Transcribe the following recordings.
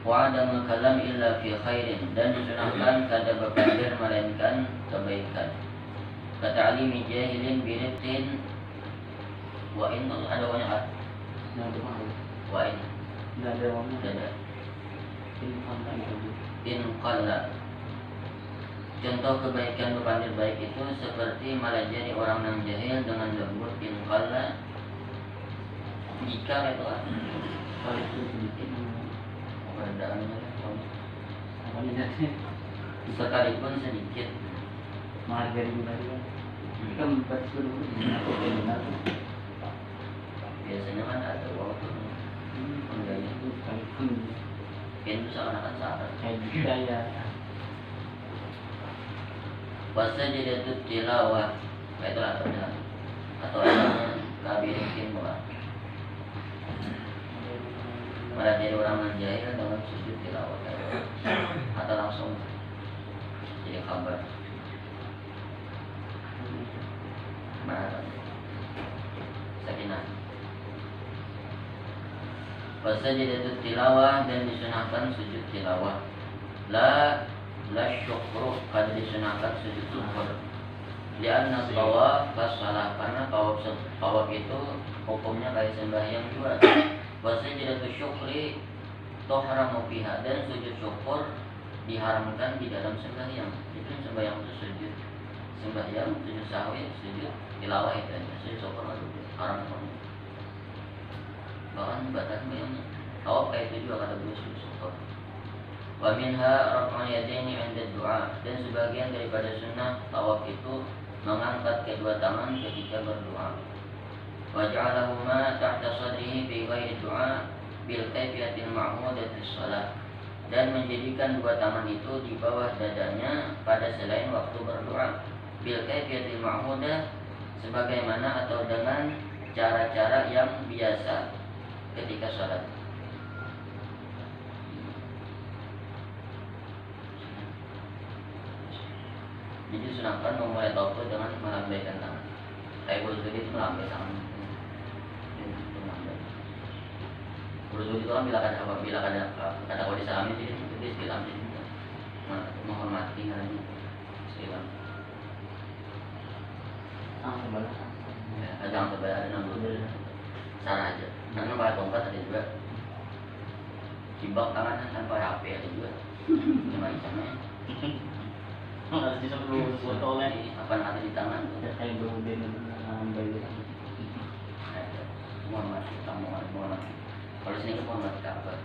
Wa adamul kalam illa fi khairin, dan disunahkan kada berpikir melainkan kebaikan. Kata'alimi jahilin biriftin wa in, ada banyak kan? Wa in ada in qalla. Contoh kebaikan berpikir baik itu seperti melajari orang yang jahil dengan lembut. In qalla jika itu kan kalau itu sedikit perbedaannya sekalipun sedikit menghargai kan biasanya kan ada waktu enggaknya itu sekalipun itu seakan-akan syarat kayak kita ya. Puasa jadi itu tilawah itu latanya atau adanya kabirin bukan malah jadi orang yang jahil dengan sujud tilawah atau langsung jadi kabar mana sakinah. Puasa jadi itu tilawah dan disunahkan sujud tilawah. La syukru kada disunahkan sujud syukur. Lianna tawaf salah, karena tawaf itu hukumnya kayak sembahyang juga. Puasa jadi itu syukri tohramu fiha, dan sujud syukur diharamkan di dalam sembahyang. Itu sembahyang itu sujud sembahyang, sujud sahwi, sujud tilawah itu aja. Sujud syukur itu haram. Bahkan batas sembahyangnya tawaf kayak itu juga kada boleh sujud syukur. Wa minha raf'ul yadaini 'inda du'a, dan sebagian daripada sunnah tawaf itu mengangkat kedua tangan ketika berdoa. Wa ja'alahuma tahta sadrihi bi ghairi du'a bil kayfiyatil ma'mudatis shalah, dan menjadikan dua tangan itu di bawah dadanya pada selain waktu berdoa. Bil kayfiyatil ma'mudah, sebagaimana atau dengan cara-cara yang biasa ketika salat. Jadi sunahkan memulai tawaf dengan melambaikan tangan. Kayak berzul itu melambai tangan. Berzul itu kan bila kada kalau disalami jadi itu istilah jadi menghormati namanya istilah. Jangan sebelah ada namanya sana aja. Karena pakai tongkat ada juga. Cibak tangan tanpa HP ada juga. Macam-macamnya. Harus bisa perlu foto oleh apa yang ada di tangan ya kayak berubin bayi Muhammad kalau sini Muhammad kabar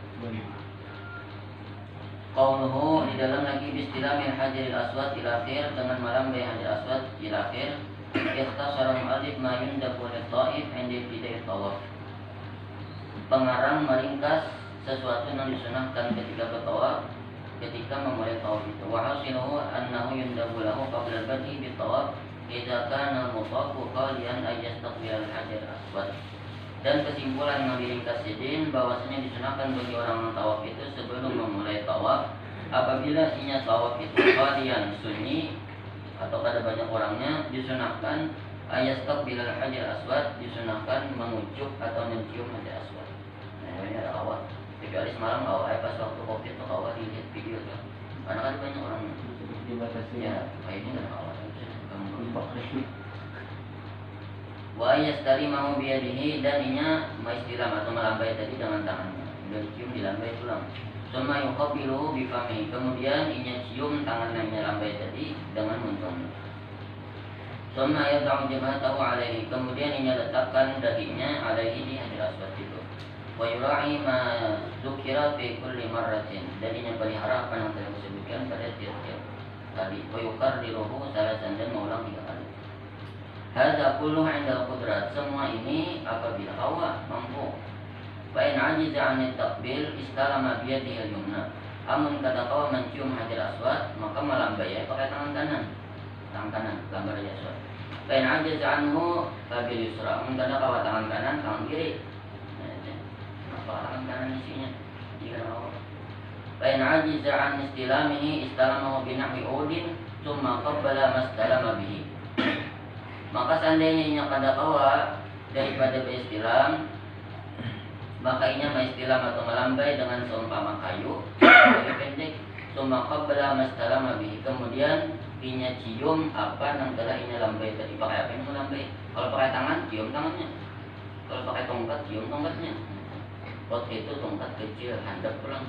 qauluhu di dalam lagi istilah min hajaril aswad ila akhir, dengan malam dari hajar aswad ila akhir. Ikhtasara mu'allif ma yundabu lit-ta'if 'inda ibtida'i tawaf. Pengarang meringkas sesuatu yang disunahkan ketika bertawaf, ketika memulai tawaf itu. Wa hasiluhu annahu yundabu lahu qabla al-bad'i bi-tawaf idza kana al-mutafu qaliyan ay yastaqbil al-hajar aswad. Dan kesimpulan yang diringkas Sidin bahwasanya disunahkan bagi orang yang tawaf itu sebelum memulai tawaf, apabila inya tawaf itu qaliyan sunyi atau ada banyak orangnya, disunahkan ayastaqbil al-hajar aswad, disunahkan mengucuk atau mencium hajar aswad. Nah, ini ada awal. Kecuali semalam awal pas waktu covid itu awal dilihat video kan, karena kan banyak orang dibatasi ya kayak ini kan awal wa yastalimahu biyadihi, dan inya maistilam atau melambai tadi dengan tangannya, dan cium dilambai pulang. Summa yuqabbiluhu bifamihi, kemudian inya cium tangan yang lambai tadi dengan muntahnya. Summa yad'u jabhatahu alaihi, kemudian inya letakkan dahinya alaihi di hajar aswad itu. Wa yura'i ma dzukira fi kulli marratin, dan ini pelihara apa yang telah disebutkan pada tiap-tiap kali. Wa yukarriruhu salasan, dan mengulang 3 kali. Hadza kulluhu 'inda al-qudrat, semua ini apabila awak mampu. Fa in 'ajiza 'an at-taqbil istalama bi yadihi al-yumna, amun kata kau mencium hajar aswad maka melambai pakai tangan kanan lambai hajar aswad. Fa in 'ajiza 'anhu fa bil yusra, amun kata kau tangan kanan, tangan kiri. Tangan kanan isinya jika mau. Fa in 'ajiza 'an istilamihi istalamahu bi nahwi udin tsumma qabbala mastalama bihi. Maka seandainya kada kawa daripada beristilam, maka inya maistilam atau melambai dengan seumpama kayu lebih pendek. Summa qabbala mastalama bihi, kemudian inya cium apa yang telah inya lambai tadi. Pakai apa yang melambai? Kalau pakai tangan, cium tangannya. Kalau pakai tongkat, cium tongkatnya. Waktu itu tongkat kecil, handap pulang.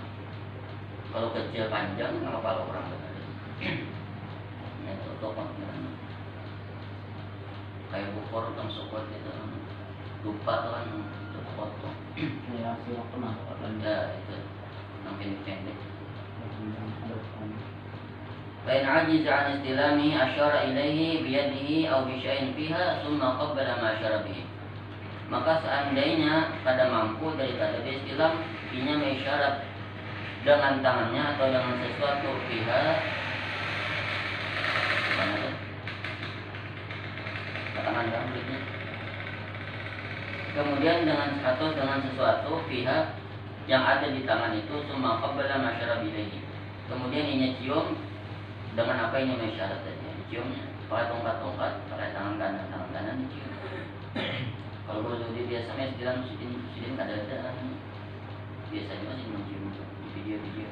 Kalau kecil panjang, nggak apa orang benar. Nah itu tongkatnya. Kayak bukor kan sokot gitu. Lupa tuh kan potong. Ya sirap pernah Ya itu yang pendek-pendek. Lain ajiz an istilami asyara ilaihi biyadihi aw bisya'in fiha summa qabbala ma asyara bihi. Maka seandainya pada mampu daripada istilam, inya mengisyarat dengan tangannya atau dengan sesuatu fiha mana tuh? Tangan kan berikutnya. Kemudian dengan sesuatu pihak yang ada di tangan itu summa qabbala ma asyara bihi. Kemudian inya cium dengan apa yang isyarat tadi, ciumnya pakai tongkat, pakai tangan kanan dicium. Kalau berjudi biasanya istilah musidin ada biasanya masih mencium di video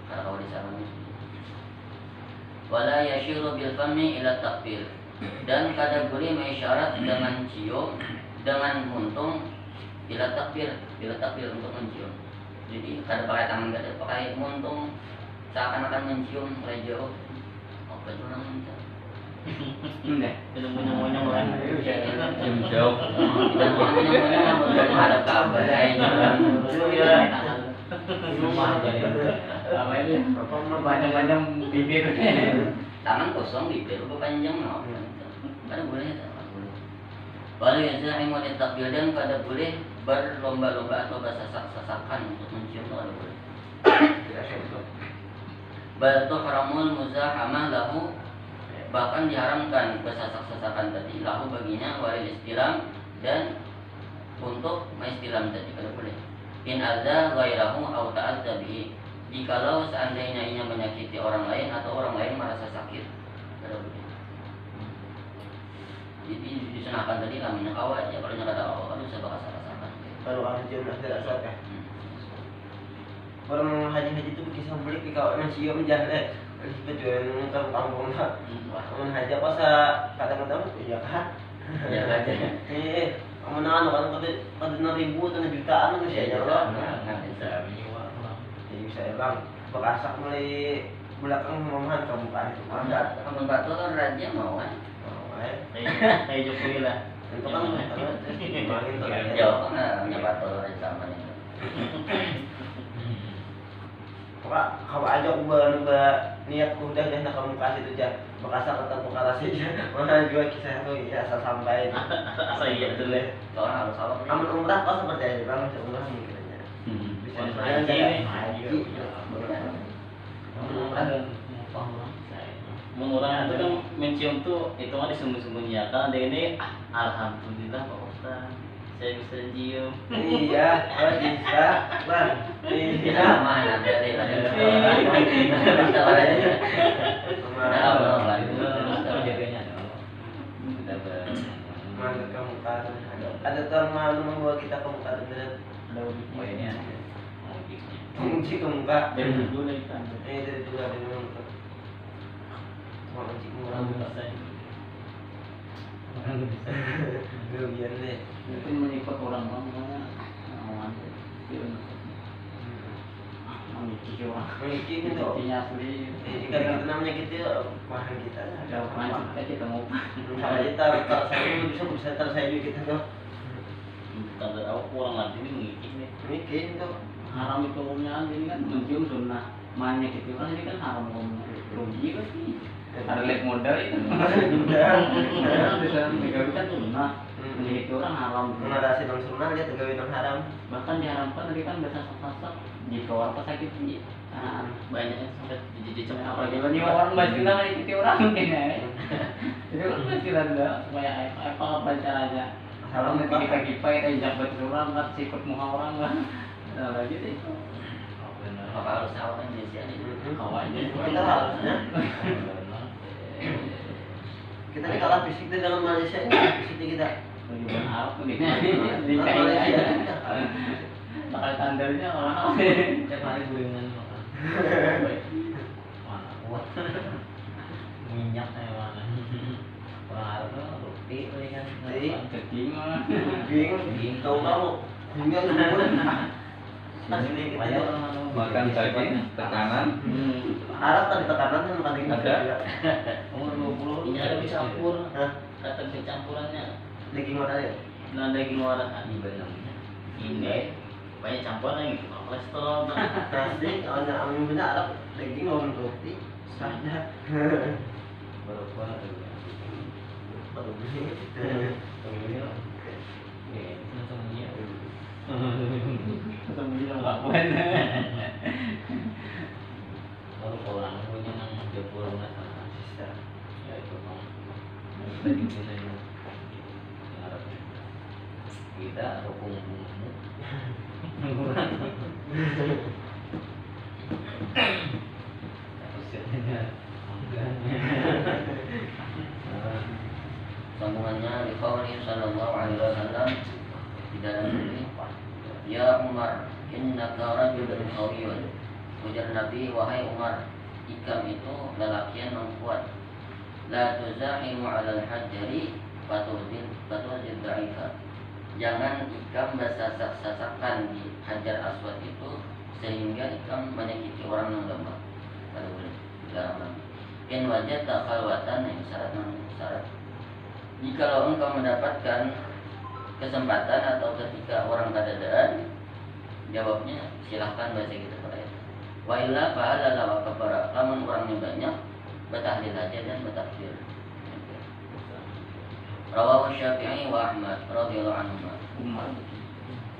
karena kalau di sarung wala yashiru bil fami ila takbir, dan kada boleh mengisyarat dengan cium dengan muntung ila takbir untuk mencium. Jadi kada pakai tangan, kada pakai muntung seakan-akan mencium mulai jauh. Apa itu namanya? Tidak monyong-monyong kan. Jauh. Tidak monyong-monyong menghadap ke abah Rumah jadi apa ini? Panjang-panjang bibir. Tangan kosong, bibir panjang. Kada boleh tak? Wala yaza'imu litakbir, dan kada boleh berlomba-lomba atau bersasak-sasakan untuk mencium, kada boleh. Bal tuhramul muzahamah lahu, bahkan diharamkan bersasak-sasakan tadi lahu baginya walil istilam, dan untuk maistilam tadi kada boleh. In adza ghairahu aw ta'adza bihi, jikalau seandainya inya menyakiti orang lain atau orang lain merasa sakit, kada boleh. Jadi disunahkan tadi namanya kawat ya, kalau kata kawat itu saya bakal salah-salah. Kalau orang cium tidak asal ya. Orang haji itu kisah beli kawan cium jalan tujuan kampung lah. Orang haji apa sa kadang-kadang ya kan? Ya aja. Kamu kan kada ribu atau jutaan kan sih ya Allah. Nggak bisa. Jadi saya bang bakasak mulai belakang mamahan kamu kan itu. Kamu batu kan raja mau kan? Kayak Jokowi lah. Itu kan bangin tuh. Jauh kan nggak batu raja sama itu. Pak, kalau aja niat udah nak kamu kasih itu aja, makasa ketemu karasi aja. Mana juga kisah itu ya asal sampai. Asal iya dulu ya. Soalnya harus salah. Amal umrah kok seperti aja bang, bisa umrah mikirnya. Bisa Haji nih. Mengurang itu kan mencium tuh itu kan disembunyi-sembunyikan. Dan ini alhamdulillah Pak Ustaz, saya bisa cium. Iya, bisa bang. Iya. Mana dari Mantap kamu kan. Ada teman membawa kita ke muka dan Ada wujudnya ini ada. mengunci ke muka. Dari dulu dari kan. Dari juga ada muka. Mengunci ke muka. Gebian deh. Mungkin mengikut orang mana awan itu mengikuti orang Mengikuti itu. asli. Jika kita namanya kita bahan kita Ada apa kita mau kalau kita saya bisa saya juga kita tuh kita tahu kurang lagi ini mengikuti mungkin tuh haram itu umumnya ini kan mencium sunnah mainnya gitu kan ini kan haram umumnya rugi kan sih ada lek modal itu bisa megang kan sunnah menjadi orang haram mengadasi non sunnah dia tegawin non haram bahkan diharamkan tadi kan bersasak-sasak jika orang sakit sih banyak yang sampai jadi apalagi kalau dia orang masih bilang ikuti orang mungkin ya itu kan masih ada supaya apa caranya kalau nanti kita kipai kita jabat orang kan sikut muka orang kan nah lagi itu apa harus awalnya Indonesia nih? kawannya kita harusnya kita ini kalah fisik dengan Malaysia ini fisiknya kita Tujuan Arab tuh di bakal tandarnya orang apa? Tiap hari gulingan makan. Mana kuat. Minyaknya mana? Orang Arab tuh roti kan. Ketingan. Bingung. Tahu-tahu hingga nungguin. Asli kita Banyak juga. orang Makan daging tekanan Arab tadi tekanan kan makan daging Ada. juga. umur 20. Ini ada dicampur. Hah? Kata campurannya. Daging mana ya? Nah daging warak kan. Bilangnya. Ini banyak campuran lagi kolesterol. Nasi, ada amin benar Arab daging lawan roti. Sana. Berapa tuh? Baru beli. Iya. Iya, langsung dia. Ketemu dia nggak kuat. Kalau orang punya nang jebol nggak sama sister, ya itu kan. Lagi kita yang Arab. Kita rukun bungamu. Sambungannya di qauli sallallahu alaihi wasallam di dalam ini, ya Umar, innaka rajulun qawiyyun. Ujar Nabi, wahai Umar, ikam itu lelakian yang kuat. La tuzahimu 'alal hajari fatuzil dha'ifa. Jangan ikam bersasak-sasakan di Hajar Aswad itu sehingga ikam menyakiti orang yang lemah. Kalau boleh dilarang. In wajadta khalwatan, yang syarat. Jikalau engkau mendapatkan kesempatan atau ketika orang kadadaan, jawabnya silahkan bahasa kita pada itu. Wa illa fa'alala wa kabara. Lamun orangnya banyak, bertahlil aja dan bertakbir. Rawahu Syafi'i wa Ahmad radhiyallahu anhuma.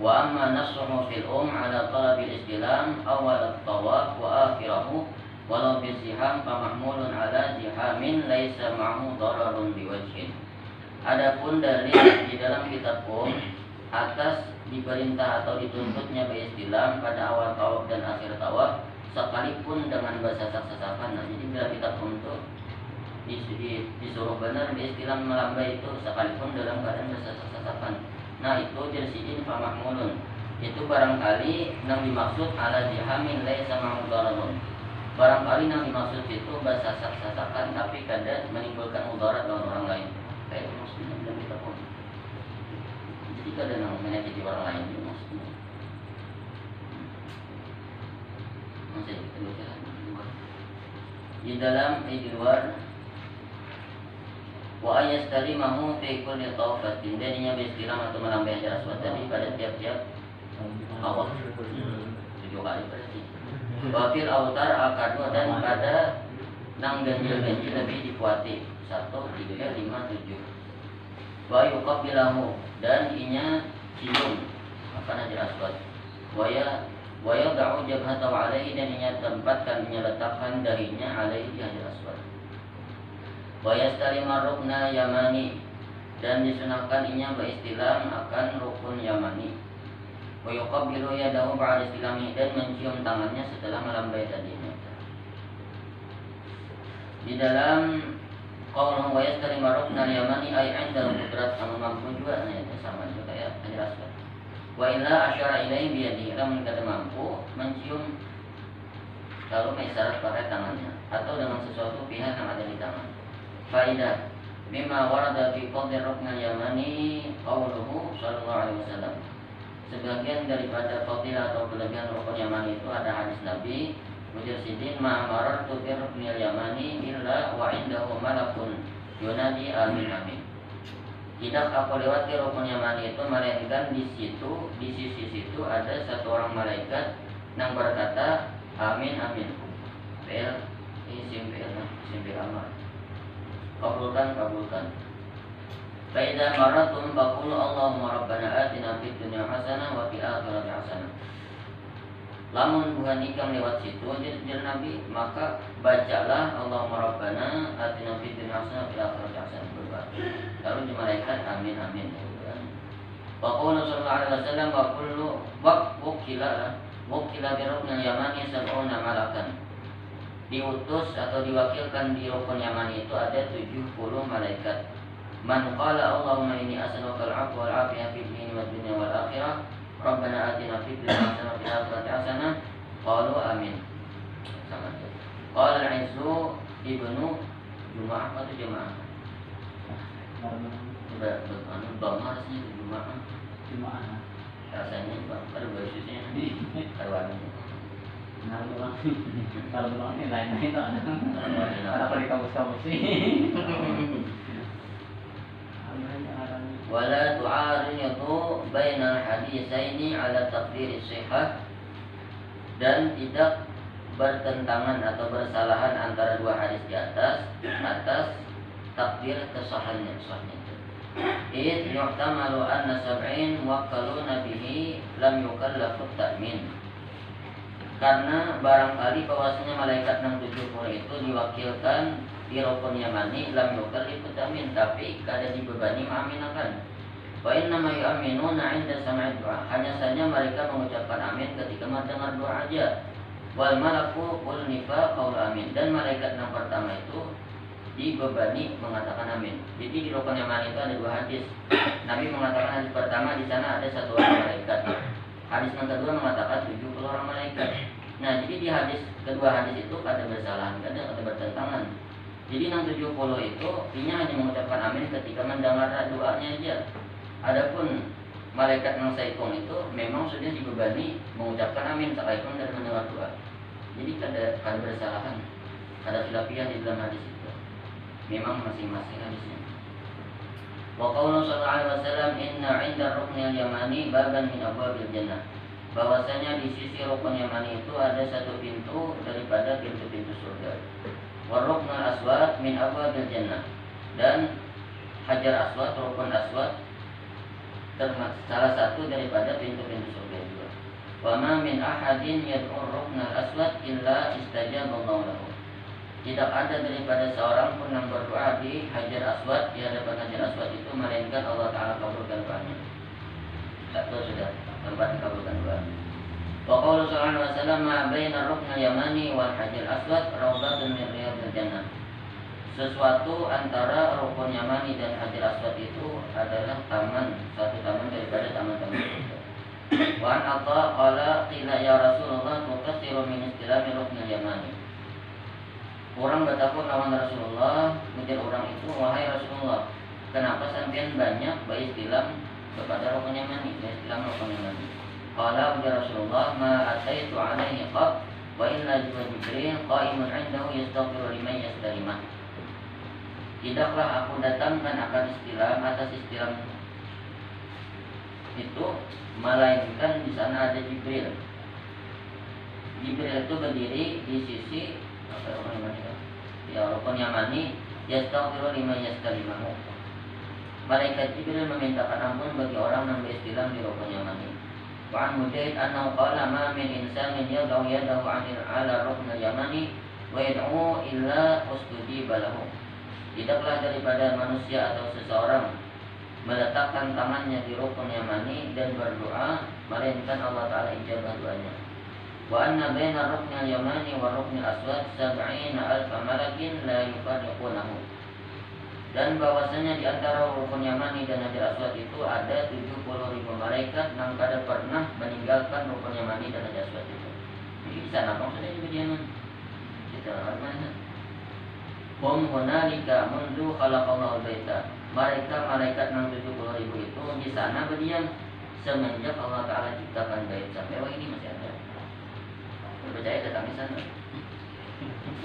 Wa amma nasuhu fil ala talabil istilam awal at-tawaf wa akhirahu walau bi ziham fa mahmulun ala zihamin laisa ma'hu dararun biwajhin. Adapun dalil di dalam kitab atas diperintah atau dituntutnya beristilam pada awal tawaf dan akhir tawaf sekalipun dengan bersasak-sasakan. Nah, jadi bila kita untuk disuruh benar beristilam melambai itu sekalipun dalam keadaan bersasak-sasakan. Nah, itu jersidin fa mahmulun. Itu barangkali yang dimaksud ala jihamin laisa ma'udarun. Barangkali yang dimaksud itu bersasak-sasakan tapi kadang menimbulkan mudarat dengan orang lain. Kayak itu maksudnya dalam kitab jadi kadang yang menyakiti orang lain itu maksudnya. Masih di dalam di luar wa ayastalimahu fi kulli tawafatin, daninya beristilam atau melambai Hajar Aswad tadi pada tiap-tiap tawaf 7 kali berarti. Wa fil autar akadu, dan pada nang ganjil-ganjil lebih dikuati 1, 3, 5, 7. Wa yuqabbilahu, dan inya cium akan Hajar Aswad. Wa yad'u jabhatahu alaihi, dan inya tempatkan, inya letakkan dahinya alaihi Hajar Aswad. Wa yastalimar rukna yamani, dan disunahkan inya beristilam akan rukun yamani. Wa yuqabbilu yadahu ba'da istilami, dan mencium tangannya setelah melambai tadinya. Di dalam qaul wa yastalimar rukna yamani ay 'inda qudrat, sama mampu juga, nah itu sama juga kayak Hajar Aswad. Wa illa asyara ilaihi biyadihi, lamun kada mampu mencium lalu mengisyarat pakai tangannya atau dengan sesuatu pihak yang ada di tangan. Faidah mimma warada fi qadri ruknil yamani qauluhu sallallahu alaihi wasallam. Sebagian daripada fadilah atau kelebihan rukun yamani itu ada hadis Nabi, ujar sidin ma marartu bi ruknil yamani illa wa indahu malakun yunadi amin amin. Tidak aku lewati rukun yamani itu melainkan di sisi situ ada satu orang malaikat yang berkata amin amin. Simpel amal. Kabulkan. Faidah maratum faqulu Allahumma rabbana atina fid dunya hasanah wa fil akhirati hasanah. Lamun bukan ikam lewat situ jadi Nabi, maka bacalah Allahumma rabbana atina fid dunya hasanah wa fil akhirati hasanah. Lalu di malaikat amin amin. Faqulu sallallahu alaihi wasallam wa kullu wukila bi ruknil yamani sab'una malakan. Diutus atau diwakilkan di rukun Yamani itu ada 70 malaikat. Man qala Allahumma inni as'aluka al-'afwa wal 'afiyata fid dini wad dunya wal akhirah. Rabbana atina fid dunya hasanah wa fil akhirati hasanah. Qalu amin. Sama aja. Qala al-'Izzu ibnu Jum'ah atau Jum'ah? Coba anu bama rasanya Jum'ah. Jum'ah. Rasanya ada bahasanya karwannya. Kalau bilang ini lain-lain tuh ada apa di kampus-kampus sih. Wala tu'aridu bainal haditsaini ala taqdir sihah, dan tidak bertentangan atau bersalahan antara dua hadis di atas takdir kesahihannya sahnya. Id yuhtamalu anna sab'in muwakkaluna bihi lam yukallafu ta'min. Karena barangkali bahwasanya malaikat 670 itu diwakilkan di rukun yamani lam yukallafu ta'min, tapi kada dibebani mengaminakan. Wa inna ma yu'minuna 'inda sam'i du'a. Hanya saja mereka mengucapkan amin ketika mendengar doa aja. Wal malaku qul nifa qaul amin. Dan malaikat yang pertama itu dibebani mengatakan amin. Jadi di rukun yamani itu ada dua hadis. Nabi mengatakan hadis pertama di sana ada 1 orang malaikat. Hadis yang kedua mengatakan 70 orang malaikat. Nah, jadi di hadis kedua hadis itu ada bersalahan, ada bertentangan. Jadi 670 itu artinya hanya mengucapkan amin ketika mendengar doanya aja. Adapun malaikat yang saya hitung itu memang sudah dibebani mengucapkan amin sekalipun dari mendengar doa. Jadi ada bersalahan, ada khilafiyah di dalam hadis itu. Memang masing-masing hadisnya. Wa qaulu sallallahu alaihi wasallam inna 'inda ruknil yamani baban min abwabil jannah. Bahwasanya di sisi rukun yamani itu ada satu pintu daripada pintu-pintu surga. Wa ruknul aswad min abwabil jannah. Dan hajar aswad, rukun aswad salah satu daripada pintu-pintu surga juga. Wa ma min ahadin yad'ur ruknal aswad illa istajaballahu lahu. Tidak ada daripada seorang pun yang berdoa di hajar aswad, di hadapan hajar aswad itu, melainkan Allah Ta'ala kabulkan doanya. Satu sudah tempat dikabulkan doa. Wa qala sallallahu alaihi wasallam ma baina ruknil yamani wal hajar aswad rawdatun min riyadil jannah. Sesuatu antara rukun yamani dan hajar aswad itu adalah taman, satu taman daripada taman-taman surga. Wa an Atha qala qila ya Rasulullah tuqassiru min istilami ruknil yamani. Orang bertakwa kawan Rasulullah, ujar orang itu, wahai Rasulullah, kenapa sampean banyak beristilam kepada rukun yamani, beristilam rukun yamani? Qala ujar Rasulullah, ma ataitu alaihi qab wa illa Jibril qaimun 'indahu yastaghfiru liman yastalimah. Tidaklah aku datangkan akan istilam atas istilam itu, melainkan di sana ada Jibril. Jibril itu berdiri di sisi rukun yamani, yastaghfiru liman yastalimah. Malaikat Jibril memintakan ampun bagi orang yang beristilam di rukun yamani. Wa an Mujahid annahu qala ma min insanin yad'u yadahu 'ala ruknil yamani wa yad'u illa ustujiba lahu. Tidaklah daripada manusia atau seseorang meletakkan tangannya di rukun yamani dan berdoa, melainkan Allah Ta'ala ijabah doanya. Wa anna baina ruknil yamani wa ruknil aswad 70,000 malakin la yufarriqunahu. Dan bahwasanya di antara rukun yamani dan hajar aswad itu ada 70.000 malaikat yang kada pernah meninggalkan rukun yamani dan hajar aswad itu. Jadi di sana apa maksudnya juga dia kita mana? Hum hunalika mundu khalaqallahu baita. Mereka malaikat 70.000 itu di sana berdiam semenjak Allah Ta'ala ciptakan bait. Sampai ini masih ada. Percaya datang di sana.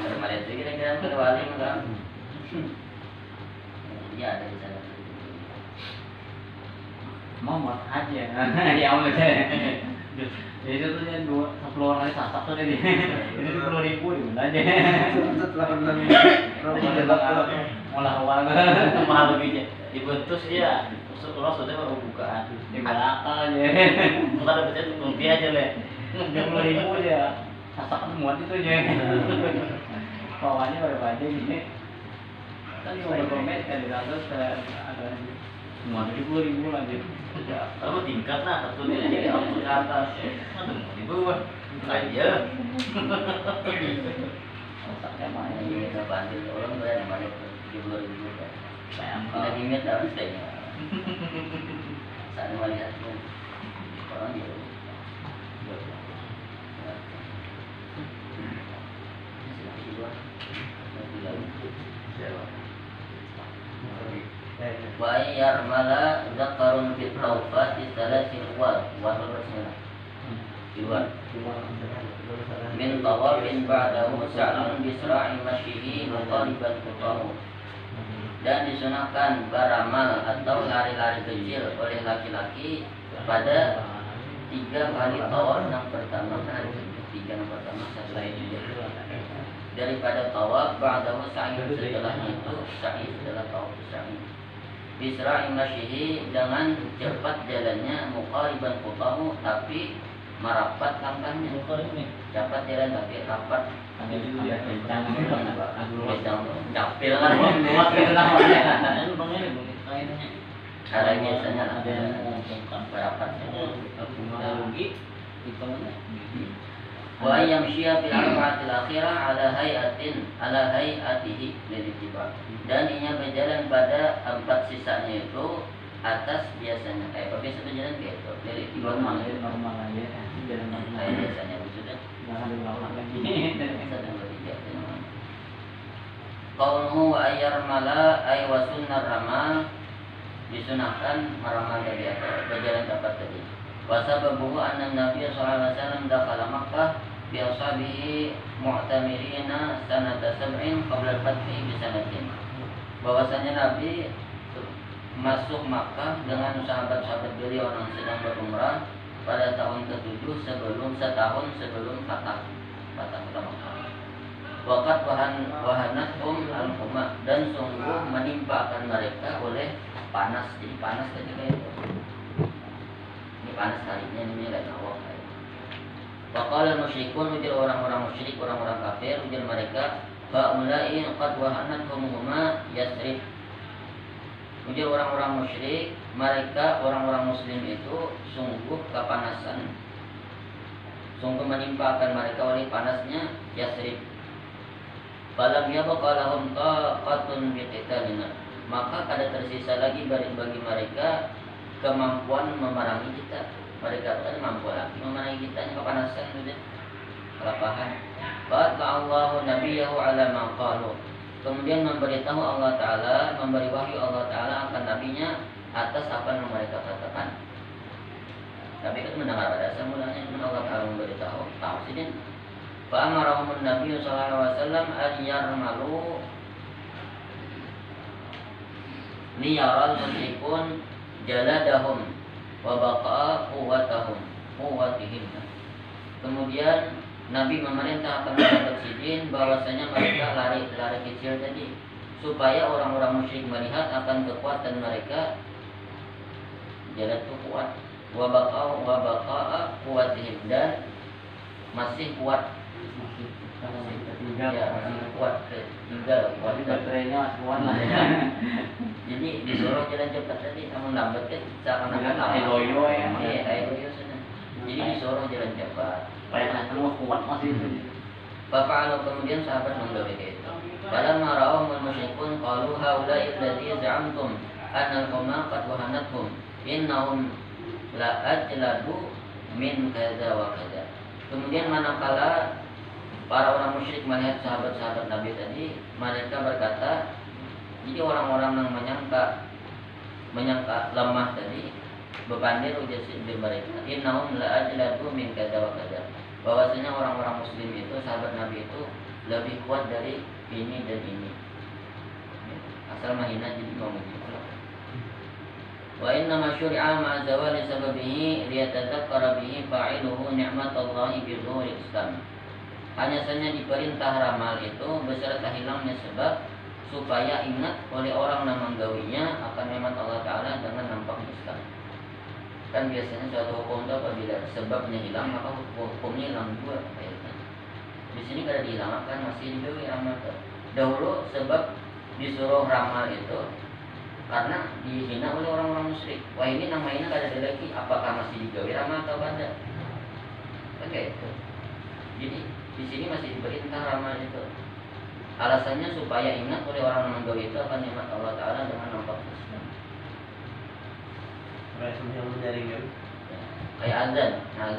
Ada malaikat itu kira-kira ada wali enggak? Dia ada di sana. Mau aja. Ya Allah. Jadi itu tuh 10 orang aja sasak tuh dia. Ini 10.000 di mana aja. Mulai awal mahal lebihnya. Dibentus ya. Setelah sudah baru bukaan. Di belakang aja. Enggak ada baca rupiah aja le. 10.000 aja. Sasak kan muat itu aja. Bawahnya baru aja gini. Kan mau berkomen kan di atas ada semua 70.000 lanjut. Kalau tingkat lah, satu dia jadi ke atas. Aduh, di bawah aja. Otaknya main. Ini kita bantu orang berani banyak 70.000 kan. Saya Kita diingat harus kayaknya. Saat melihat orang dia. Wa yarmala zakarun fit tawfati salasil wal bersnya di luar min tawafin ba'dahu sa'lun bisra'i masyihi muqariban qutahu. Dan disunahkan beramal atau lari-lari kecil oleh laki-laki pada 3 kali tawaf yang pertama. Tiga yang pertama setelah itu daripada tawaf ba'dahu sa'i, setelahnya itu sa'i, setelah tawaf sa'i bisra'i masyihi, dengan cepat jalannya, muqariban qutahu, tapi merapat langkahnya. Cepat jalan tapi rapat. Capil kan Buat itu namanya. ada biasanya ada merapat. Wa yamshiya fil arba'atil akhirah ala hayatihi lil ittiba. Dan ianya berjalan pada 4 sisanya itu atas biasanya. Kayak apa biasa berjalan kayak itu lil ittiba. Normal aja. Jalan normal. Kayak biasanya sudah. Jangan diulang lagi. Sedang bertiga. Qauluhu wa ayyarmala ay wa sunnar ramal, disunahkan meramal dari atas, berjalan dapat tadi. Wa sababuhu anna Nabi sallallahu alaihi wasallam dakhala Makkah bi ashabihi mu'tamirina sanata 7 qabla al-fathi bi sanatin. Bahwasanya Nabi masuk Makkah dengan sahabat-sahabat beliau yang sedang berumrah pada tahun ke-7 setahun sebelum fatah kota Makkah. Waqat wahanatum al-huma, dan sungguh menimpakan mereka oleh panas. Jadi panas ketika itu. Ini panas harinya ini lain awak. Faqala musyrikun, ujar orang-orang musyrik, orang-orang kafir, ujar mereka, fa'ulai qad wahanatum huma Yasrib. Ujar orang-orang musyrik, mereka orang-orang muslim itu sungguh kepanasan. Sungguh menimpakan mereka oleh panasnya Yasrib. Falam yabqa lahum taqatun biqitalina, maka kada tersisa lagi bagi mereka kemampuan memerangi kita. Mereka tak mampu lagi memerangi kita, kepanasan sudah, kelapahan. Allahu nabiyahu ala ma qalu, kemudian memberitahu Allah Ta'ala, memberi wahyu Allah Ta'ala akan nabinya atas apa yang mereka katakan. Tapi kan mendengar pada asal mulanya Allah Ta'ala memberitahu, tahu sih. Fa'amarahumun Nabi sallallahu alaihi wasallam an yarmalu liyaral musyrikun jaladahum wa baqa'a quwwatihim. Kemudian Nabi memerintah akan sahabat Sidin bahwasanya mereka lari kecil tadi supaya orang-orang musyrik melihat akan kekuatan mereka. Jalad itu kuat, wa baqa'a quwwatihim, dan masih kuat. Ya, kuat tinggal kuat. Baterainya masih kuat lah. Jadi disuruh jalan cepat tadi, namun lambat kan seakan-akan Ayo ya. Ayo sana. Jadi disuruh jalan cepat. Supaya kelihatan kuat masih itu. Fa'alu, kemudian sahabat menggawe itu. Falamma ra'ahumul musyrikun qalu haula'i allazi za'amtum anna al-qawma qad wahanathum innahum la ajladu min kadza wa kadza. Kemudian manakala para orang musyrik melihat sahabat-sahabat Nabi tadi, mereka berkata, jadi orang-orang yang menyangka lemah tadi, bebandir ujar mereka, innahum la ajladu min kadza wa kadza, bahwasanya orang-orang muslim itu, sahabat Nabi itu lebih kuat dari ini dan ini. Asal mahina jadi mau begitu. Wa inna ma syuri'a ma'a zawali sababihi liyatadzakkara bihi fa'iluhu ni'matallahi bi dhuhuri Islam. Hanya saja diperintah ramal itu beserta hilangnya sebab, supaya ingat oleh orang yang menggawinya akan nikmat Allah Ta'ala dengan nampaknya Islam. Kan biasanya suatu hukum itu apabila sebabnya hilang maka hukumnya hilang juga. Di sini kada dihilangkan, masih digawi ramal. Dahulu sebab disuruh ramal itu karena dihina oleh orang-orang musyrik. Wah, ini namanya kada ada lagi, apakah masih digawi ramal atau kada? Oke itu. Jadi di sini masih diperintah ramal itu. Alasannya supaya ingat oleh orang Manado itu akan nikmat Allah Ta'ala dengan nampak Islam. Kayak semacam menyaring kan. Ya, kayak azan. Nah,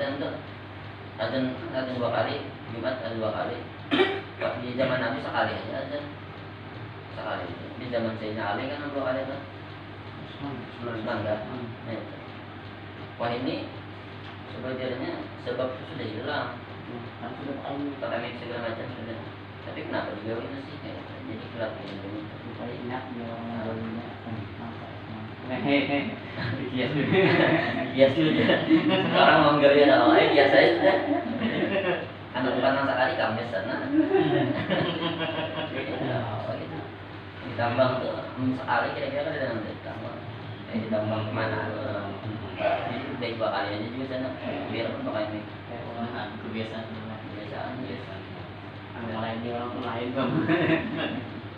azan 2 kali, Jumat azan 2 kali. Di zaman Nabi sekali aja azan. Sekali. Di zaman Sayyidina Ali kan 2 kali kan. Usman kan. Nah, itu. Wah, ini sebenarnya sebab itu sudah hilang. Kan sudah tahu Polemik segala macam sudah. Tapi kenapa digawin sih kayak gitu? Jadi gelap ini. supaya ingat dia orang dulunya. Hehehe. Biasa. Biasa sudah. Sekarang mau nggak ada orang biasa sudah. Anak bukan sekali kami sana. Gitu. Ditambang tuh sekali kira-kira kan ada enam ditambang. Ditambang kemana? Jadi udah 2 kali aja juga sana. Biar pakai ini. Kebiasaan. Kebiasaan. Yang lain dia orang lain dong.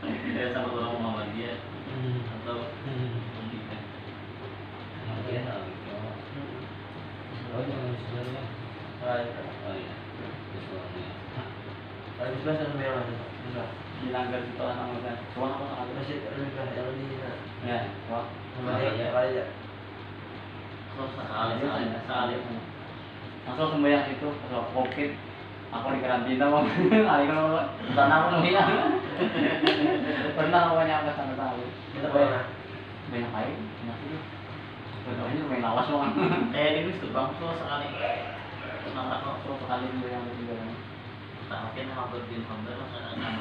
Dia sama orang Muhammadiyah atau pendidikan. Muhammadiyah atau oh jangan sebenarnya. Oh iya. Islamnya. Kalau di sebelah sana memang bisa. Dilanggar di sekolah sama kan. Soalnya apa ada Masih lebih banyak yang di sana. ya, wah. Kembali aja. Sekali. Langsung sembahyang itu kalau COVID aku di karantina mau kali kalau sana aku ya pernah awalnya apa sana tahu Kita pernah. banyak air banyak itu sebenarnya main lawas doang Ini tuh bang tuh sekali. Kenapa kok? terus sekali yang ketiga Tak mungkin hampir bin hampir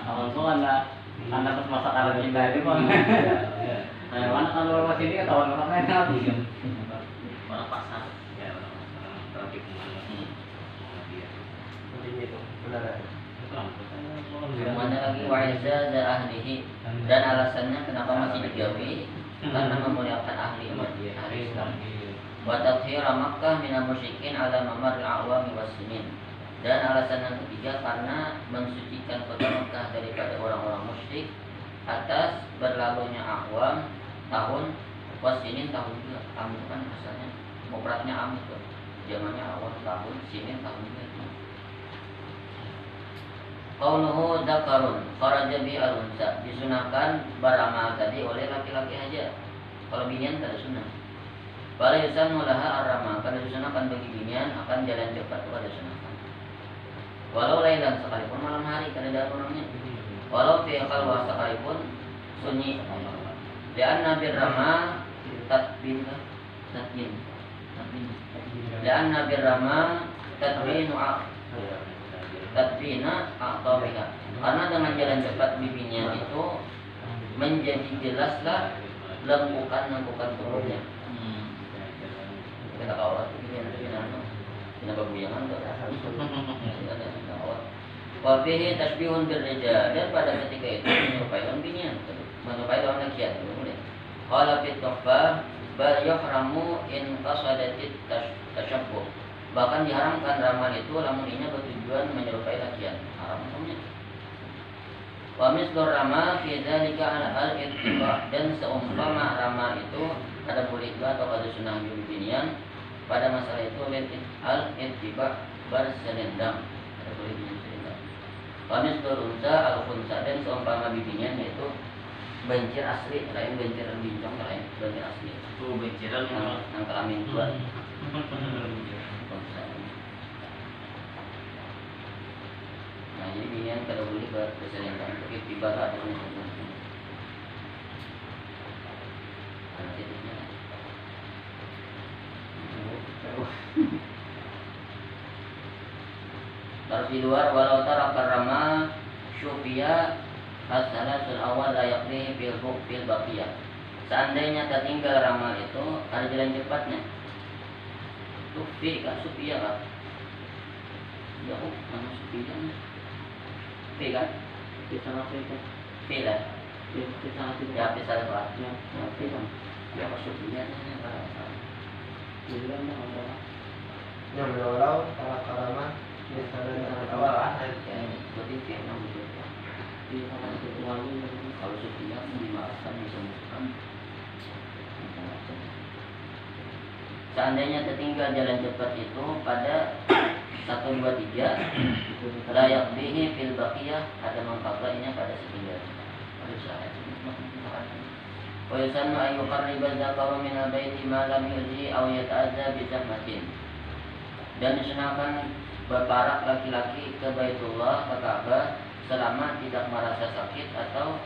awal tuh anda pas masa karantina itu bang nah mana kalau lewat sini ketahuan orang lain Orang pasar. Ya orang pasar. Trafik kemana? Nanti itu benar. Mana lagi wa'izza za ahlihi, dan alasannya kenapa masih digawi karena memuliakan ahli Islam. Wa tathhira Makkah minal musyrikin ala mamar al-awami was-sinin. Dan alasan yang ketiga karena mensucikan kota Makkah daripada orang-orang musyrik atas berlalunya awam tahun was-sinin tahun juga. Am itu kan asalnya mufradnya am itu. Zamannya awam tahun, sinin tahun juga. Qauluhu dzakarun kharaja bi al-unsa, disunahkan beramal tadi oleh laki-laki aja. Kalau binian tak ada sunnah. Wala yusannu laha ar-rama, kalau disunahkan bagi binian akan jalan cepat itu ada sunahkan. Walau lailan sekalipun malam hari kada ada orangnya. Walau fi qalwa sekalipun sunyi. Dan Nabi Rama tatbin. Dan Nabi Rama tatbina atau pihak, karena dengan jalan cepat bibinya itu menjadi jelaslah lempukan tubuhnya. Kita kawat ini babuyangan tuh. Wa fihi tasbihun birrijal, dan pada ketika itu menyerupai orang binian, menyerupai orang laki-laki boleh. Qala fi tuhfah bal yuhramu in qasadatit tashabbuh. Bahkan diharamkan ramal itu lamun inya bertujuan menyerupai lakian. Haram hukumnya. Wa mislu rama fi dzalika al-ittiba, dan seumpama ramal itu ada boleh juga atau ada sunnah binian pada masalah itu al-ittiba berselendang. Ada boleh binian selendang. Wa mislu unsa al-khunsa, dan seumpama bibinian yaitu bencir asli, lain bencir bincang, lain bencir asli. Itu benciran Yang kelamin dua. Nah, jadi binian kada boleh berselendang, tapi tiba ada selendang. Karena titiknya. Baru di luar walau tara karama syufiya as-salasul awal la yaqlihi bil baqiyah. Seandainya tertinggal ramal itu ada jalan cepatnya. Sufi kan Sufiya kan? Ya, mana Sufiya? P kan? bisa ngapain kan P kan? bisa ngapain Ya, P salah Pak. ya Ya, P kan? Ya, apa Sufiya? jadi kan ada Yang walau kalau karama misalnya awal akhir. Ya, berarti P yang betul. di salah satu wali Kalau Sufiya dimaafkan disembuhkan. Seandainya tertinggal jalan cepat itu pada 1, 2, 3 layak bihi fil baqiyah ada mengkablainya pada setinggal. Wa yusannu an yuqarriba dzakaru min al-baiti ma lam yuzi aw yata'adza bi zahmatin. Dan disunahkan berparak laki-laki ke Baitullah, ke Ka'bah selama tidak merasa sakit atau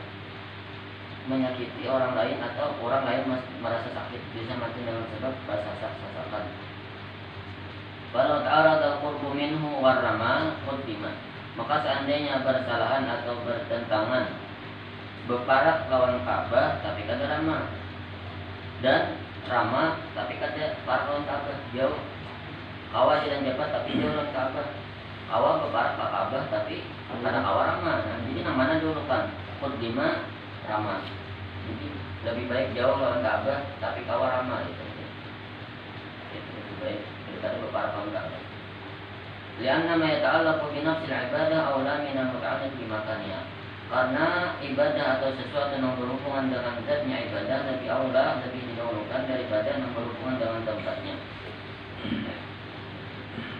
menyakiti orang lain atau orang lain merasa sakit, bisa mati dengan sebab sasak-sasakan. Walau ta'arada qurbu minhu warrama qaddima. Maka seandainya bersalahan atau bertentangan berparak lawan Ka'bah tapi kada ramah, dan ramah tapi kada parak lawan Ka'bah, jauh kawa dan jabat tapi jauh lawan Ka'bah, kawa berparak ke Ka'bah tapi kada kawa ramah. Nah, jadi namanya dulu kan qaddima ramah. Jadi lebih baik jauh lawan Ka'bah tapi kawa ramah itu. Itu lebih baik daripada berparak lawan Ka'bah. Lianna ma yata'allaqu bi nafsil ibadah aula min al-muta'alliq bi makaniha. Karena ibadah atau sesuatu yang berhubungan dengan zatnya ibadah lebih aula, lebih didahulukan daripada yang berhubungan dengan tempatnya.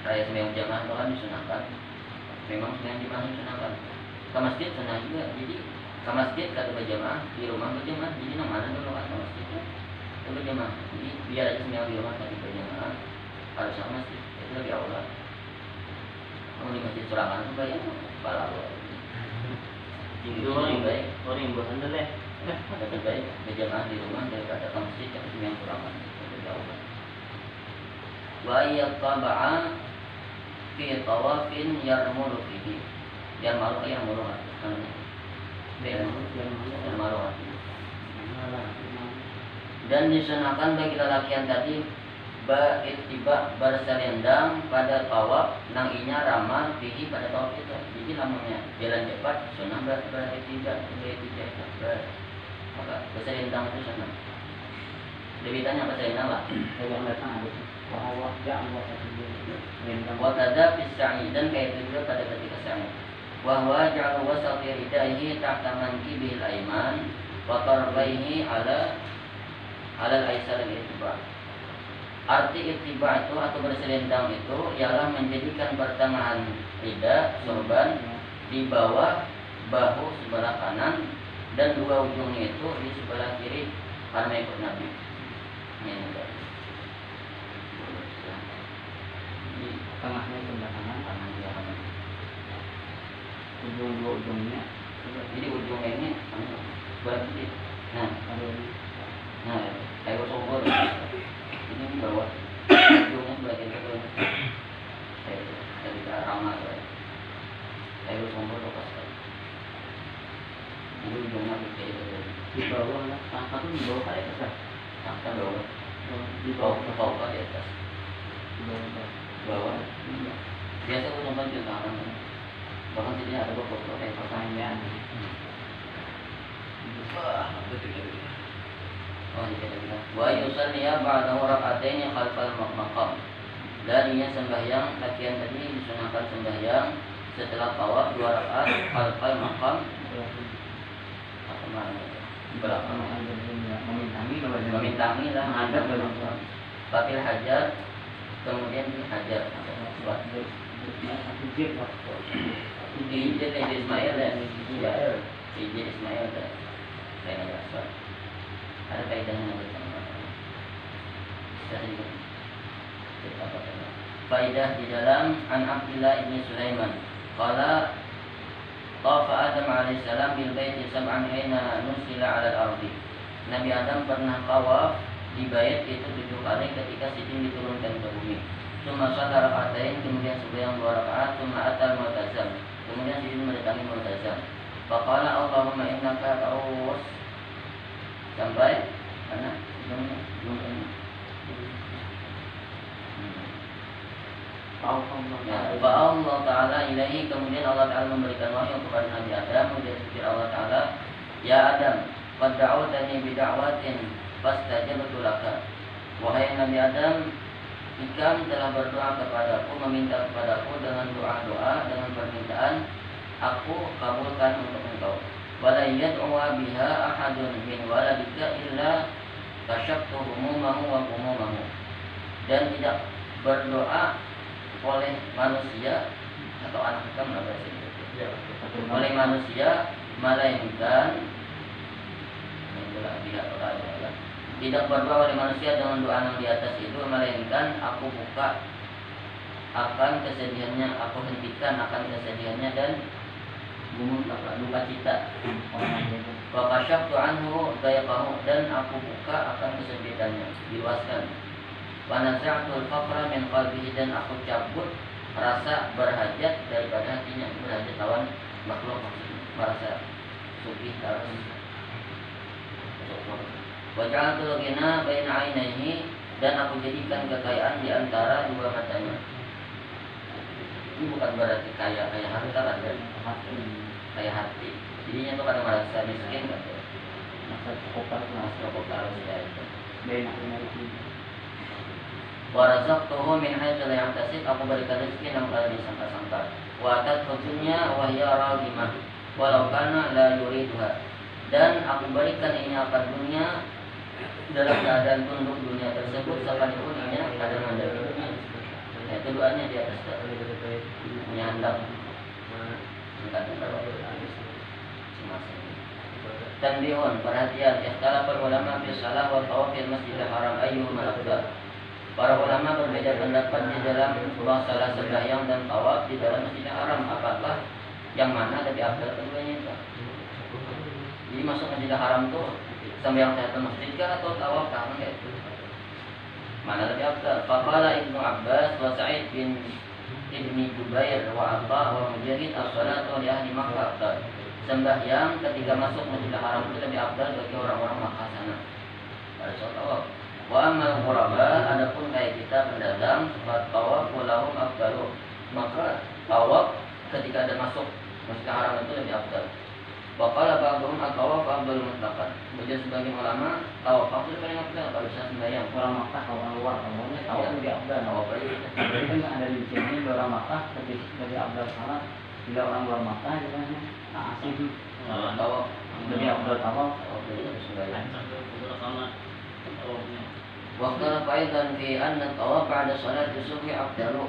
Raya sembahyang jamaah itu kan disunahkan. Memang sembahyang jamaah disunahkan. Ke masjid sunah juga. Jadi ke masjid kata berjamaah, di rumah berjamaah. Jadi namanya dulu kan ke masjid itu berjamaah. Jadi biar aja sembahyang di rumah tapi berjamaah harus ke masjid. Itu lebih aula. Kalau di masjid Surakarta itu banyak balap. Itu orang baik, orang yang bosan dulu ya. Lebih baik berjamaah di rumah daripada ke masjid yang sembahyang Surakarta. Itu lebih aula. Wa yattaba'a fi tawafin yarmulu fihi. Yarmulu dan disunahkan bagi lelaki yang tadi beritiba berselendang pada tawaf nang inya ramal fihi pada tawaf itu. Jadi namanya jalan cepat sunnah beritiba maka berselendang itu sunnah. Lebih tanya apa selendang lah. Yang datang ada bahwa ya Allah satu Wa kadza fi sa'i, dan kayak itu juga pada ketika sa'i. Wa huwa ja'al wasati ridaihi tahta mankibil aiman wa tarbaihi ala al-aisar al-ittiba. Arti ittiba itu atau berselendang itu ialah menjadikan pertengahan rida sorban di bawah bahu sebelah kanan dan dua ujungnya itu di sebelah kiri karena ikut Nabi. Ini di tengahnya sebelah kanan, kanan dia kanan. ujung dua ujungnya Jadi ujungnya ini berarti nah kayak sombor ini di bawah ujungnya sebelah kiri itu dari ramah kayak sombor lepas ini ujungnya kayak itu di bawah lah, tangkap tuh di bawah kayak apa? angka bawah Di bawah bawah di atas di bawah. bawah biasa aku nonton di kanan bahkan sini ada beberapa kayak Pertanyaan. oh dikira-kira wa yusalliya ba'da rak'atain khalfal maqam. Dan ia sembahyang latihan tadi disunahkan sembahyang setelah tawaf 2 rakaat khalfal maqam. Apa maknanya? Belakang. Memintangi lah menghadap belakang. Batil hajar, kemudian dihajar. Ijin Ismail dan Ijin Ismail dan lain asal. Ada kaidahnya bersama. Faidah di dalam An Abdillah ibn Sulaiman. Qala tafa Adam alaihissalam bil baiti sab'an hina nusila 'ala al-ardi. Nabi Adam pernah tawaf di bait itu 7 kali ketika Sidin diturunkan ke bumi. Summa shalla raka'atain, kemudian sembahyang 2 rakaat, summa atal Mu'tazam. Kemudian Sidin mendatangi Mu'tazam. Faqala Allahumma innaka ta'us sampai mana? Allah Ta'ala ilahi, kemudian Allah Ta'ala memberikan wahyu kepada Nabi Adam. Kemudian Allah Ta'ala, ya Adam, qad da'awtani bida'watin fastajabtu laka. Wahai Nabi Adam, Ikam telah berdoa kepadaku, meminta kepadaku dengan doa-doa, dengan permintaan, aku kabulkan untuk engkau. Wala yad'uwa biha ahadun min waladika illa kasyaftu humumahu wa humumahu. Dan tidak berdoa oleh manusia atau anak kita menambah Ya. oleh manusia, melainkan itulah tidak berdoa, tidak berdoa oleh manusia dengan doa yang di atas itu, melainkan aku buka akan kesedihannya, aku hentikan akan kesedihannya dan duka cita. Wa kasyaftu anhu dayaqahu, dan aku buka akan kesempitannya, diluaskan. Wa naza'tul faqra min qalbihi, dan aku cabut rasa berhajat daripada hatinya. Berhajat lawan makhluk maksudnya, merasa sugih harus. Wa ja'altu ghina baina 'ainaihi, dan aku jadikan kekayaan di antara dua matanya. Ini bukan berarti kaya harta kan, kaya hati. Jadinya tuh kadang merasa miskin kan, Masa cukup harus ya itu. Beda ini. Wa razaqtuhu min haitsu la yahtasib, aku berikan rezeki yang tidak disangka-sangka. Wa atathu dunya wa hiya raghimah walau kana la yuriduha, dan aku berikan ini akan dunia dalam keadaan tunduk dunia tersebut sekalipun ini kadang ada. Nah, itu doanya di atas menyandang tanbihun, perhatian, ikhtilaful ulama fi shalah wa tawafil masjidil haram ayyuhuma afdal. Para ulama berbeda pendapat di dalam masalah sembahyang dan tawaf di dalam Masjidil Haram, apakah yang mana lebih afdal keduanya itu. Jadi masuk Masjidil Haram tuh sembahyang tahiyatul masjid kah atau tawaf kah, enggak itu. Mana lebih afdal? Faqala Ibnu Abbas wa Sa'id bin Ibni Jubair wa Atha wa Mujahid as-salatu li ahli Makkah afdal. Sembahyang ketika masuk Masjidil Haram itu lebih afdal bagi orang-orang Makkah sana. Pada saat tawaf. Wa amal ghuraba, adapun kayak kita pendatang, tawaf lahum afdalu, maka tawaf ketika ada masuk Masjidil Haram itu lebih afdal. Wa qala ba'dhum at-tawaf afdalu mutlaqan. Kemudian sebagian ulama tawaf itu paling afdal kalau bisa sembahyang. Orang Makkah, orang luar, semuanya tawaf lebih afdal. Tawaf itu. Kan ada di sini orang Makkah lebih afdal salat. Bila orang luar Makkah juga asing. Tawaf Lebih afdal tawaf. Tawaf itu sembahyang. sama واختلف أيضا في أن الطواف بعد صلاة الصبح أفضل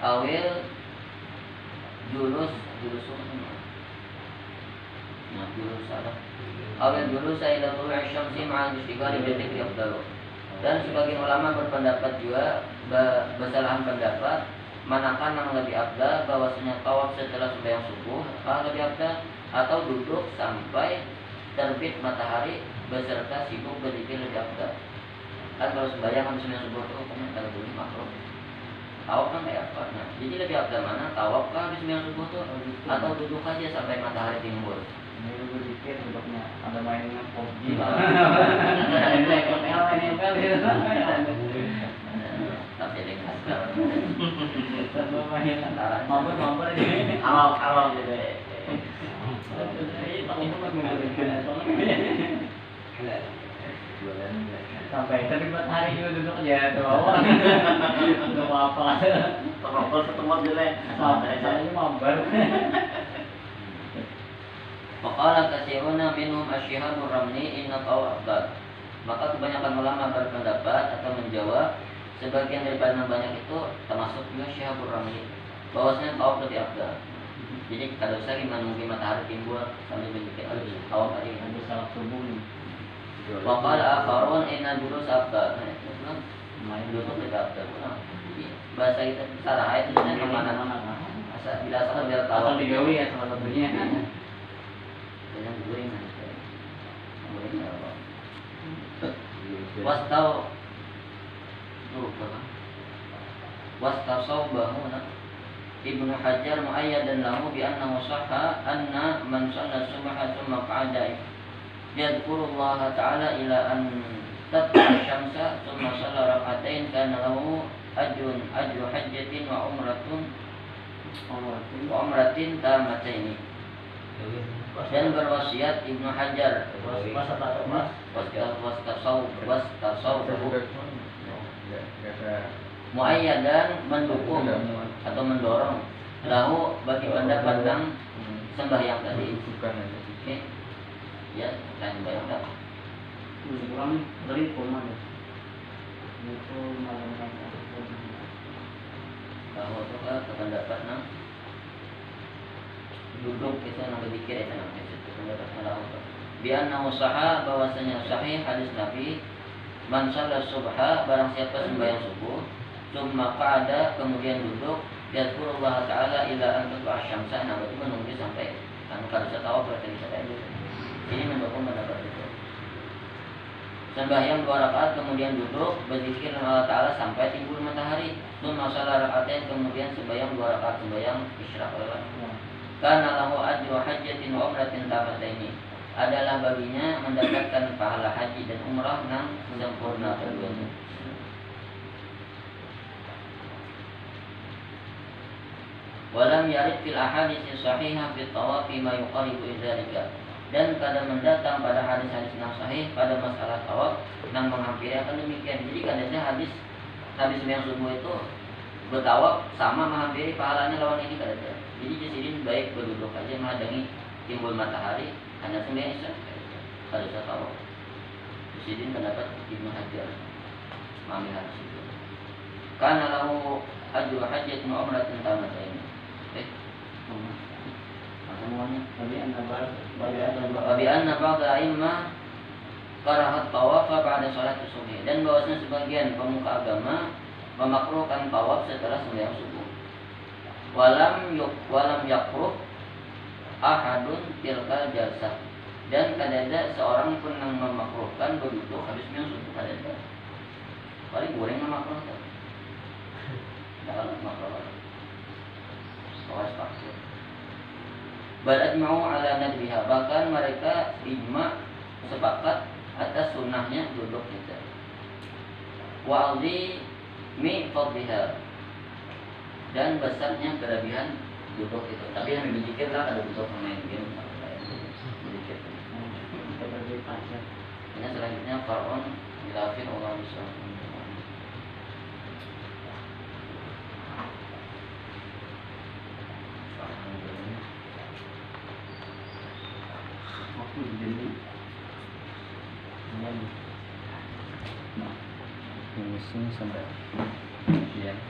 أو الجلوس أو الجلوس إلى طلوع الشمس مع الاشتغال بالذكر أفضل. Dan sebagian ulama berpendapat juga bersalahan pendapat manakah yang lebih afdal, bahwasanya tawaf setelah sembahyang subuh lebih afdal atau duduk sampai terbit matahari beserta sibuk berzikir lebih afdal. Kan kalau sembahyang habis sembahyang subuh itu kan kalau boleh makruh. Tawaf kan kayak apa? Nah, jadi lebih afdal mana? Tawaf kan habis sembahyang subuh tuh atau duduk aja sampai matahari timbul? Ini berzikir duduknya ada main dengan PUBG. Ada main Tapi dengan sekarang mampir aja. Awal gitu. Sampai tadi buat hari juga duduk aja tuh awal. Untuk apa? Terokol setempat jelek. Saya mampir. Faqala katsiruna minhum asyhadul ramli inna tawaf afdal. Maka kebanyakan ulama berpendapat atau menjawab, sebagian daripada yang banyak itu termasuk juga syihabur ramli, bahwasanya tawaf lebih afdal. Jadi kalau saya menunggu matahari timbul sambil berzikir tawaf tadi Habis salat subuh nih. wa qala akharun inna julus afdal. Nah, itu kan Main duduk lebih afdal. Jadi bahasa kita sarah itu sebenarnya mana? Asal bila asal biar tahu. Asal digawe ya salah satunya. Jangan guring aja. Guring apa? Wastau wastausabahu Ibnu Hajar muayyadan lahu bi annahu sahha anna man shalla subha thumma qa'ada yadhkurullaha ta'ala ila an tatlu'a syamsa thumma shalla rak'atain kana lahu ajru hajjatin wa umratin tamataini. Dan berwasiat Ibnu Hajar muayyadan mendukung atau mendorong lahu bagi pendapat yang sembahyang tadi. Oke. Ya, dan sembahyang. Kurang dari rumah ya. Itu malam bahwa itu kan terpendapat nang duduk itu nang berzikir itu nang itu pendapat Allah. Biar nang usaha bahwasanya sahih hadis Nabi man shalla subha barang siapa sembahyang subuh summa qa'ada kemudian duduk yazkurullah ta'ala ila an tatlu'a syamsa nah itu menunggu sampai kan kalau saya tahu berarti bisa kayak gitu. Ini mendukung pendapat itu. Sembahyang 2 rakaat kemudian duduk berzikir Allah Ta'ala sampai timbul matahari. Summa shalla rakaatain kemudian sembahyang 2 rakaat sembahyang isyraq lewat. Kana lahu ajru hajjatin wa umratin tamataini. Adalah baginya mendapatkan pahala haji dan umrah yang sempurna keduanya. Walam yarid fil ahadits sahihah fi tawafi ma yuqaribu idzalika. Dan kadang mendatang pada hadis-hadis yang sahih pada masalah tawaf yang menghampiri akan demikian. Jadi kadangnya hadis yang subuh itu bertawaf sama menghampiri pahalanya lawan ini kadangnya. Jadi jasidin baik berduduk aja menghadang timbul matahari hanya sembahyang isya kalau saya tawaf. Jasidin pendapat Ibnu Hajar memahami hadis itu. Karena lahu ajru hajjatin wa umratin tamataini. Semuanya Wabi anna ba'da a'imma karahat tawafa ba'da sholat subuh. Dan bahwasanya sebagian pemuka agama memakruhkan tawaf setelah sembahyang subuh. Walam yakruh ahadun tilkal jalsah. Dan kadada seorang pun yang memakruhkan berduduk habis sembahyang subuh kadada. Paling goreng memakruhkan. Dalam makruh. Tawas paksa. Bal ajma'u ala nadbiha, bahkan mereka ijma sepakat atas sunnahnya duduk kita. Wa azimi fadliha, dan besarnya kelebihan duduk itu. Tapi yang dipikir lah ada duduk pemain game sedikit. Ini selanjutnya far'un ilafin Allah misalnya. Ini sampai siang.